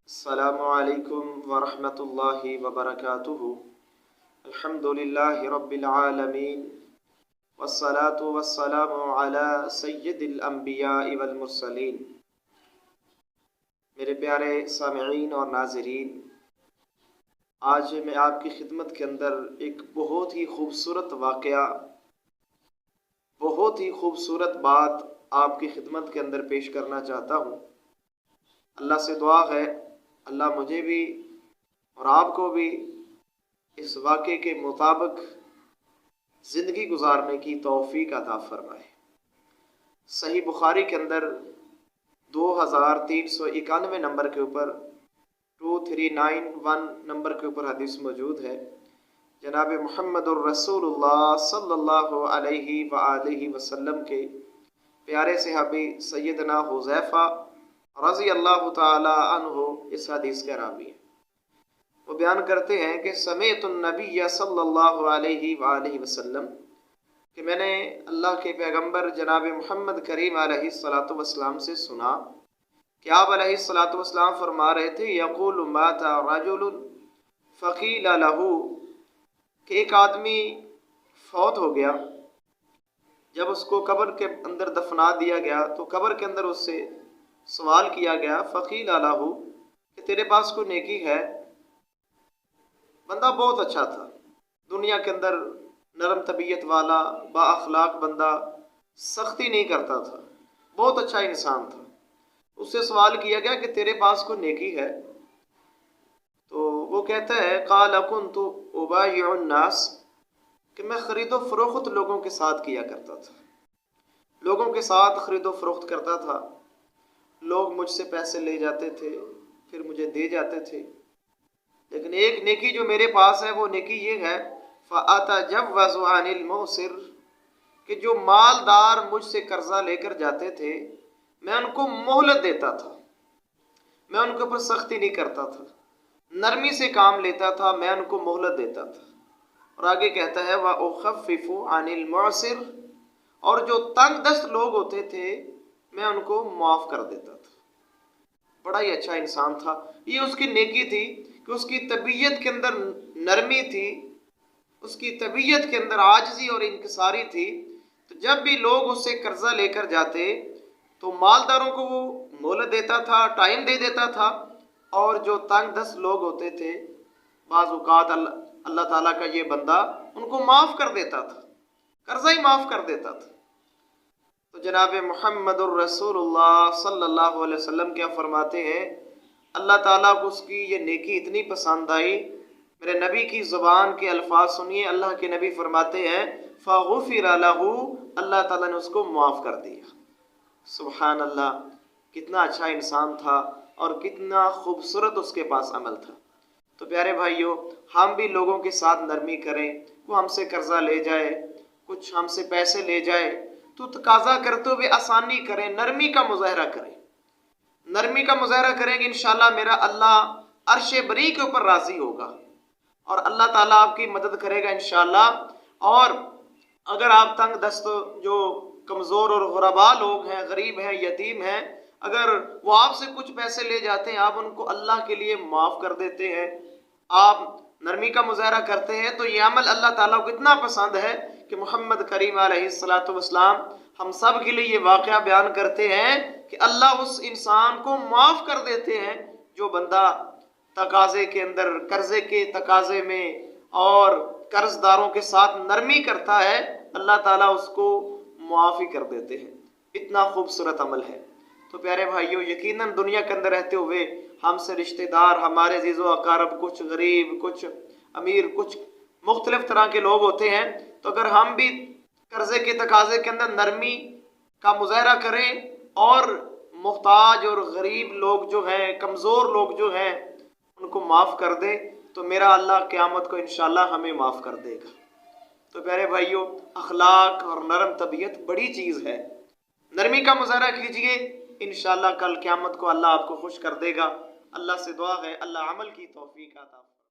السلام علیکم ورحمۃ اللہ وبرکاتہ۔ الحمد للہ رب العالمین والصلاة والسلام علی سید الانبیاء والمرسلین۔ میرے پیارے سامعین اور ناظرین، آج میں آپ کی خدمت کے اندر ایک بہت ہی خوبصورت واقعہ، بہت ہی خوبصورت بات آپ کی خدمت کے اندر پیش کرنا چاہتا ہوں۔ اللہ سے دعا ہے اللہ مجھے بھی اور آپ کو بھی اس واقعے کے مطابق زندگی گزارنے کی توفیق عطا فرمائے۔ صحیح بخاری کے اندر 2391 نمبر کے اوپر 2391 نمبر کے اوپر حدیث موجود ہے۔ جناب محمد الرسول اللہ صلی اللہ علیہ وآلہ وسلم کے پیارے صحابی سیدنا حذیفہ رضی اللہ تعالی عنہ اس حدیث کے راوی ہیں۔ وہ بیان کرتے ہیں کہ سمعت النبی صلی اللہ علیہ وآلہ وسلم، کہ میں نے اللہ کے پیغمبر جناب محمد کریم علیہ الصلاۃ والسلام سے سنا کہ آپ علیہ الصلاۃ والسلام فرما رہے تھے یقول مات رجل فقیل لہ، کہ ایک آدمی فوت ہو گیا، جب اس کو قبر کے اندر دفنا دیا گیا تو قبر کے اندر اس سے سوال کیا گیا فقیل لہ، کہ تیرے پاس کوئی نیکی ہے؟ بندہ بہت اچھا تھا، دنیا کے اندر نرم طبیعت والا، با اخلاق بندہ، سختی نہیں کرتا تھا، بہت اچھا انسان تھا۔ اس سے سوال کیا گیا کہ تیرے پاس کوئی نیکی ہے؟ تو وہ کہتا ہے قال كنت ابایع الناس، کہ میں خرید و فروخت لوگوں کے ساتھ کیا کرتا تھا، لوگوں کے ساتھ خرید و فروخت کرتا تھا، لوگ مجھ سے پیسے لے جاتے تھے پھر مجھے دے جاتے تھے، لیکن ایک نیکی جو میرے پاس ہے وہ نیکی یہ ہے فَأَتَجَوَّزُ عَنِ الْمُعْسِرِ، کہ جو مالدار مجھ سے قرضہ لے کر جاتے تھے میں ان کو مہلت دیتا تھا، میں ان کے اوپر سختی نہیں کرتا تھا، نرمی سے کام لیتا تھا، میں ان کو مہلت دیتا تھا۔ اور آگے کہتا ہے وَأُخَفِّفُ عَنِ الْمُعْسِرِ، اور جو تنگ دست لوگ ہوتے تھے میں ان کو معاف کر دیتا تھا۔ بڑا ہی اچھا انسان تھا، یہ اس کی نیکی تھی کہ اس کی طبیعت کے اندر نرمی تھی، اس کی طبیعت کے اندر عاجزی اور انکساری تھی۔ تو جب بھی لوگ اس سے قرضہ لے کر جاتے تو مالداروں کو وہ مہلت دیتا تھا، ٹائم دے دیتا تھا، اور جو تنگ دست لوگ ہوتے تھے بعض اوقات اللہ تعالیٰ کا یہ بندہ ان کو معاف کر دیتا تھا، قرضہ ہی معاف کر دیتا تھا۔ تو جناب محمد الرسول اللہ صلی اللہ علیہ وسلم کیا فرماتے ہیں، اللہ تعالیٰ کو اس کی یہ نیکی اتنی پسند آئی، میرے نبی کی زبان کے الفاظ سنیے، اللہ کے نبی فرماتے ہیں فَغُفِرَ لَهُ، اللہ تعالیٰ نے اس کو معاف کر دیا۔ سبحان اللہ، کتنا اچھا انسان تھا اور کتنا خوبصورت اس کے پاس عمل تھا۔ تو پیارے بھائیوں، ہم بھی لوگوں کے ساتھ نرمی کریں، وہ ہم سے قرضہ لے جائے، کچھ ہم سے پیسے لے جائے تو تقاضا کرتے ہوئے آسانی کریں، نرمی کا مظاہرہ کریں، نرمی کا مظاہرہ کریں کہ انشاءاللہ میرا اللہ عرش بری کے اوپر راضی ہوگا اور اللہ تعالیٰ آپ کی مدد کرے گا انشاءاللہ۔ اور اگر آپ تنگ دست جو کمزور اور غربا لوگ ہیں، غریب ہیں، یتیم ہیں، اگر وہ آپ سے کچھ پیسے لے جاتے ہیں، آپ ان کو اللہ کے لیے معاف کر دیتے ہیں، آپ نرمی کا مظاہرہ کرتے ہیں، تو یہ عمل اللہ تعالیٰ کو اتنا پسند ہے کہ محمد کریم علیہ الصلاۃ والسلام ہم سب کے لیے یہ واقعہ بیان کرتے ہیں کہ اللہ اس انسان کو معاف کر دیتے ہیں جو بندہ تقاضے کے اندر، قرضے کے تقاضے میں اور قرض داروں کے ساتھ نرمی کرتا ہے، اللہ تعالیٰ اس کو معاف ہی کر دیتے ہیں۔ اتنا خوبصورت عمل ہے۔ تو پیارے بھائیوں، یقیناً دنیا کے اندر رہتے ہوئے ہم سے رشتہ دار، ہمارے عزیز و اقارب، کچھ غریب، کچھ امیر، کچھ مختلف طرح کے لوگ ہوتے ہیں، تو اگر ہم بھی قرضے کے تقاضے کے اندر نرمی کا مظاہرہ کریں اور محتاج اور غریب لوگ جو ہیں، کمزور لوگ جو ہیں، ان کو معاف کر دیں تو میرا اللہ قیامت کو انشاءاللہ ہمیں معاف کر دے گا۔ تو پیارے بھائیوں، اخلاق اور نرم طبیعت بڑی چیز ہے، نرمی کا مظاہرہ کیجئے، انشاءاللہ کل قیامت کو اللہ آپ کو خوش کر دے گا۔ اللہ سے دعا ہے اللہ عمل کی توفیق عطا فرمائے۔